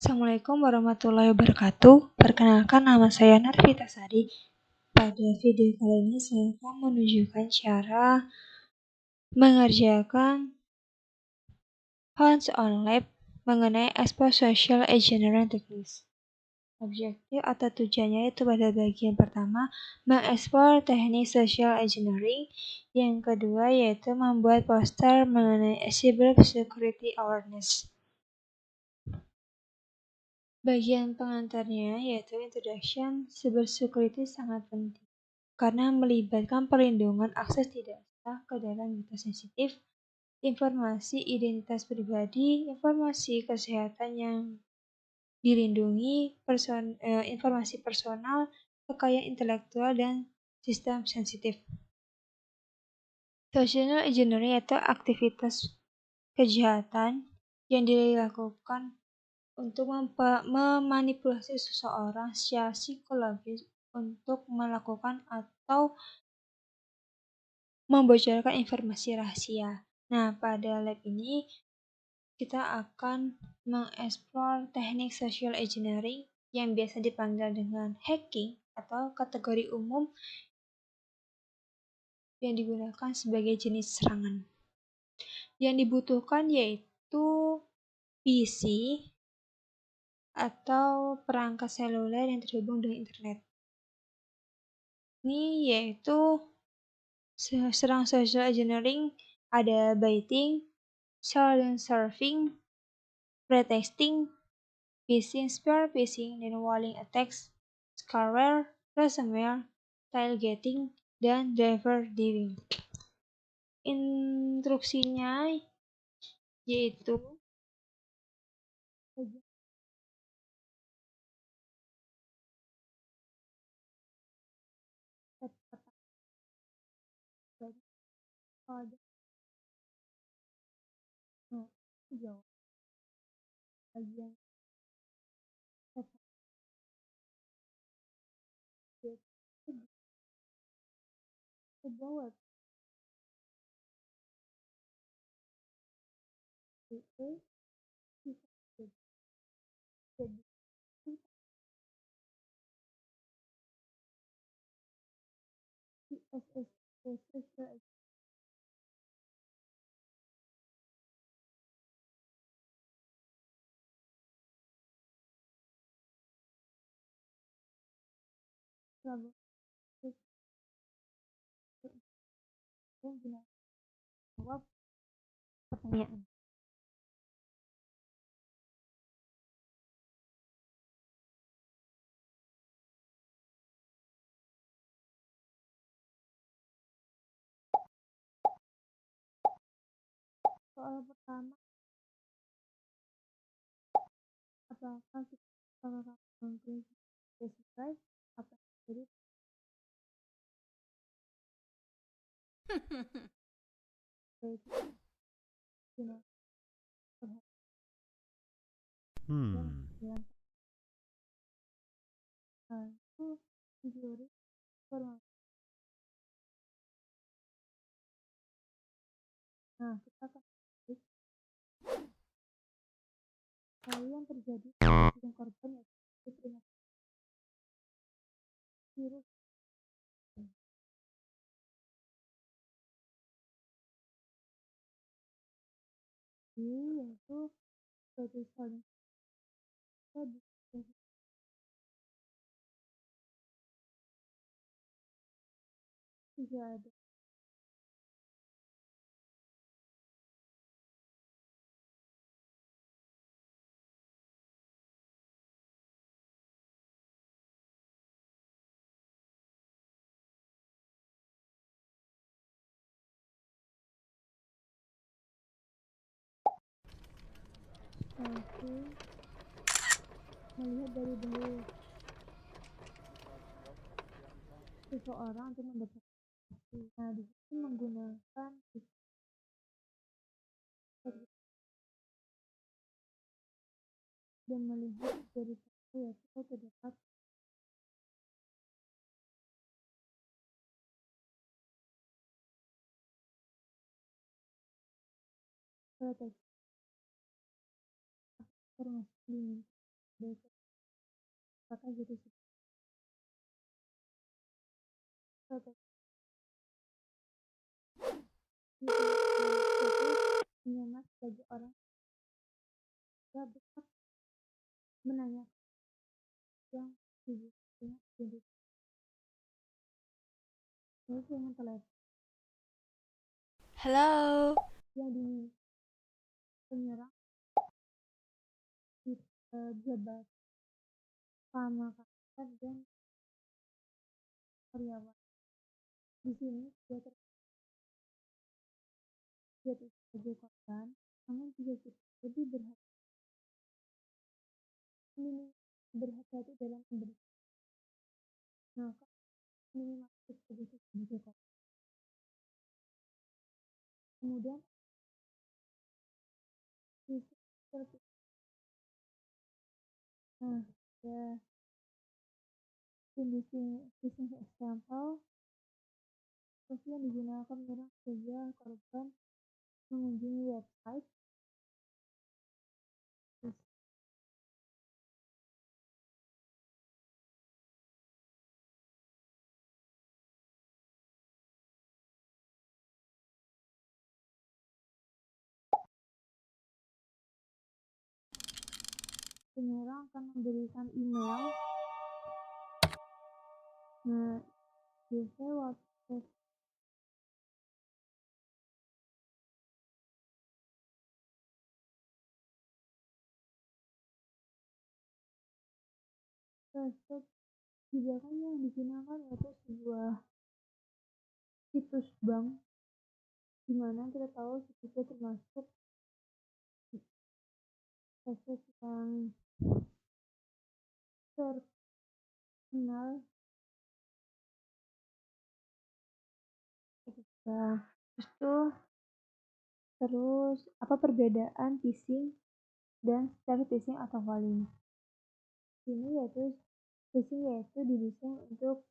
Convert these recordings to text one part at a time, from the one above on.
Assalamualaikum warahmatullahi wabarakatuh. Perkenalkan, nama saya Narvita Sari. Pada video kali ini saya akan menunjukkan cara mengerjakan hands-on lab mengenai export social engineering techniques. Objektif atau tujuannya itu pada bagian pertama mengekspor teknik social engineering, yang kedua yaitu membuat poster mengenai cyber security awareness. Bagian pengantarnya yaitu introduction. Cybersecurity sangat penting karena melibatkan perlindungan akses tidak sah ke dalam data sensitif, informasi identitas pribadi, informasi kesehatan yang dilindungi, informasi personal, kekayaan intelektual, dan sistem sensitif. Social engineering yaitu aktivitas kejahatan yang dilakukan untuk memanipulasi seseorang secara psikologis untuk melakukan atau membocorkan informasi rahasia. Nah, pada lab ini kita akan mengeksplor teknik social engineering yang biasa dipanggil dengan hacking atau kategori umum yang digunakan sebagai jenis serangan. Yang dibutuhkan yaitu PC atau perangkat seluler yang terhubung dengan internet. Ini yaitu serang social engineering, ada baiting, silent surfing, pretexting, phishing, spear phishing, dan walling attacks, scareware, ransomware, tailgating, dan driver diving. Instruksinya yaitu bagian sebuah web itu jadi CSS lalu jawab pertanyaan. Soal pertama, apakah kita mungkin sesuai apa jadi itu teori informasi. Nah, kita akan hal yang terjadi dengan korban yaitu virus yaitu suatu saling tidak ada satu melihat dari dahulu seseorang untuk mendapatkan. Nah, di sini menggunakan dan melihat dari satu yaitu terdapat proteksi informasi Apakah gitu sih? Menyemat bagi orang yang berhak menanyakan yang hubungannya identitas dengan telepon Halo. yang diminta penyerang di jabat sama kantor dan karyawan. Di sini dia terjadi sebagai korban, namun juga kita lebih berhati-hati dalam memberi. Maka minimal sebagai korban. Kemudian fisik seperti ya phishing example seperti yang digunakan menyerang sebuah korban mengunjungi website penyerang akan memberikan email biasanya WhatsApp di belakangnya yang digunakan yaitu sebuah situs bank di mana kita tahu situsnya termasuk situs yang terkenal terus apa perbedaan phishing dan secara phishing atau calling? Ini yaitu phishing yaitu didesain untuk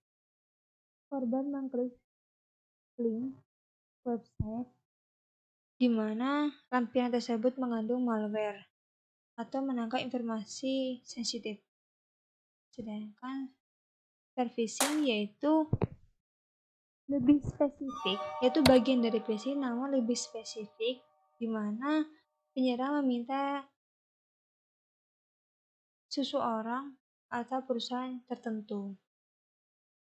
korban mengklik link website di mana lampiran tersebut mengandung malware atau menangkap informasi sensitif. Sedangkan phishing yaitu lebih spesifik, yaitu bagian dari phishing namun lebih spesifik di mana penyerang meminta seseorang atau perusahaan tertentu.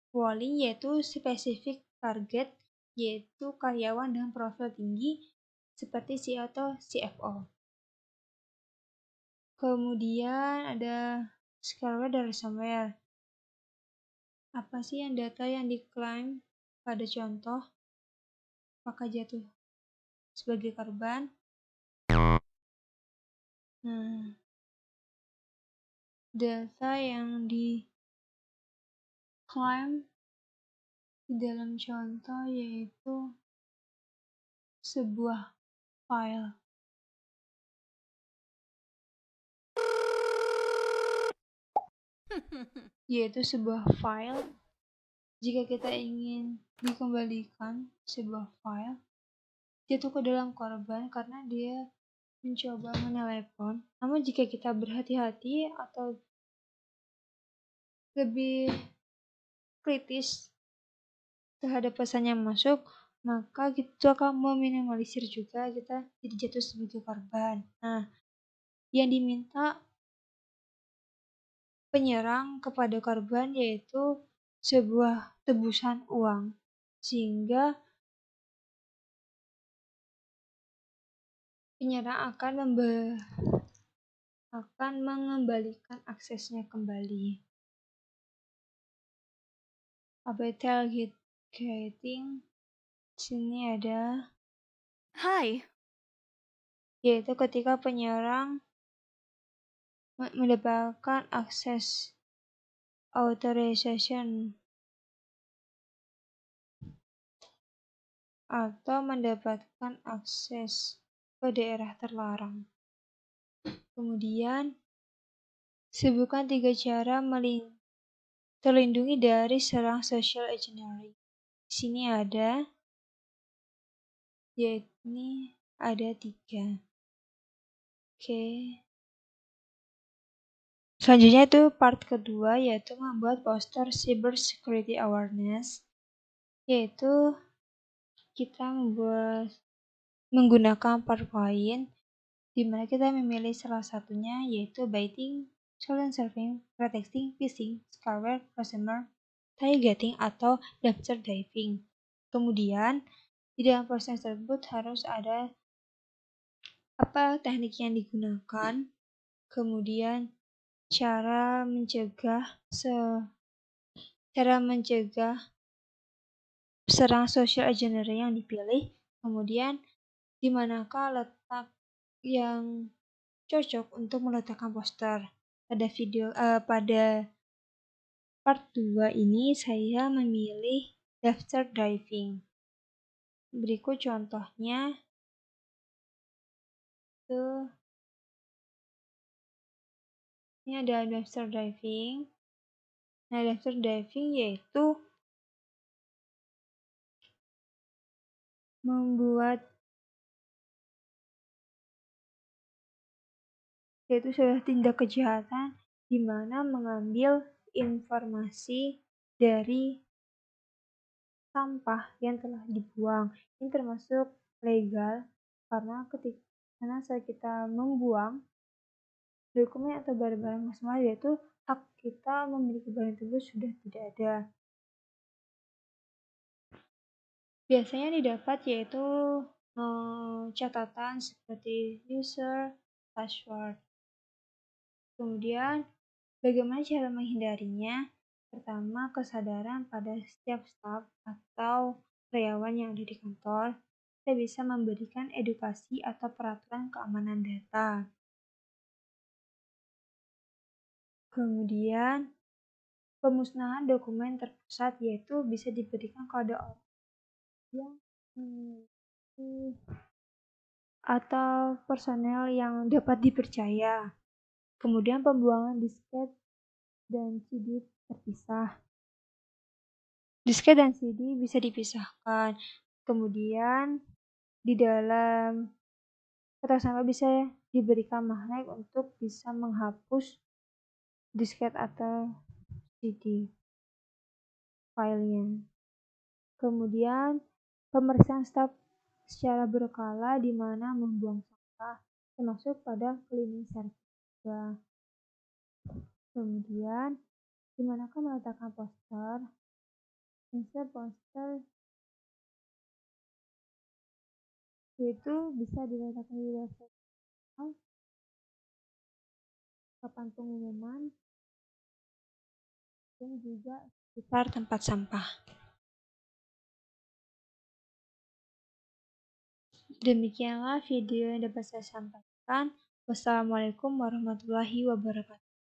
Calling yaitu spesifik target, yaitu karyawan dengan profil tinggi seperti CEO atau CFO. Kemudian ada scareware dan ransomware. Apa sih yang data yang diklaim pada contoh? Apakah jatuh sebagai korban? Data yang diklaim di dalam contoh yaitu sebuah file. Yaitu sebuah file. Jika kita ingin dikembalikan sebuah file, jatuh ke dalam korban karena dia mencoba menelepon. Namun jika kita berhati-hati atau lebih kritis terhadap pesan yang masuk, maka kita akan meminimalisir juga kita tidak jatuh sebagai korban. Nah, yang diminta penyerang kepada korban yaitu sebuah tebusan uang, sehingga penyerang akan mengembalikan aksesnya kembali. Tailgating sini ada yaitu ketika penyerang mendapatkan akses authorization atau mendapatkan akses ke daerah terlarang. Kemudian sebutkan 3 cara terlindungi dari serang social engineering. Di sini ada, yaitu ada 3. Oke. Selanjutnya itu part kedua, yaitu membuat poster cyber security awareness, yaitu kita menggunakan PowerPoint, di mana kita memilih salah satunya, yaitu baiting, challenge surfing, pretexting, phishing, scareware, customer targeting, atau dumpster diving. Kemudian di dalam proses tersebut harus ada apa teknik yang digunakan, kemudian cara mencegah serang social engineering yang dipilih, kemudian di manakah letak yang cocok untuk meletakkan poster. Pada part 2 ini saya memilih dumpster diving. Berikut contohnya. Ini ada dumpster diving. Nah, dumpster diving yaitu sudah tindak kejahatan di mana mengambil informasi dari sampah yang telah dibuang. Ini termasuk legal karena saat kita membuang dokumen atau barang-barang masalah, yaitu hak kita memiliki barang tersebut sudah tidak ada. Biasanya didapat yaitu catatan seperti user, password. Kemudian bagaimana cara menghindarinya? Pertama, kesadaran pada setiap staf atau karyawan yang ada di kantor. Kita bisa memberikan edukasi atau peraturan keamanan data. Kemudian pemusnahan dokumen terpusat, yaitu bisa diberikan kepada orang yang atau personel yang dapat dipercaya. Kemudian pembuangan disket dan CD terpisah. Disket dan CD bisa dipisahkan. Kemudian di dalam kotak sampah bisa diberikan magnet untuk bisa menghapus disket atau CD filenya. Kemudian pemeriksaan staf secara berkala di mana membuang sampah, termasuk pada cleaning service. Kemudian di manakah meletakkan poster? Insert poster itu bisa diletakkan di website papan pengumuman dan juga sekitar tempat sampah. Demikianlah video yang dapat saya sampaikan. Wassalamualaikum warahmatullahi wabarakatuh.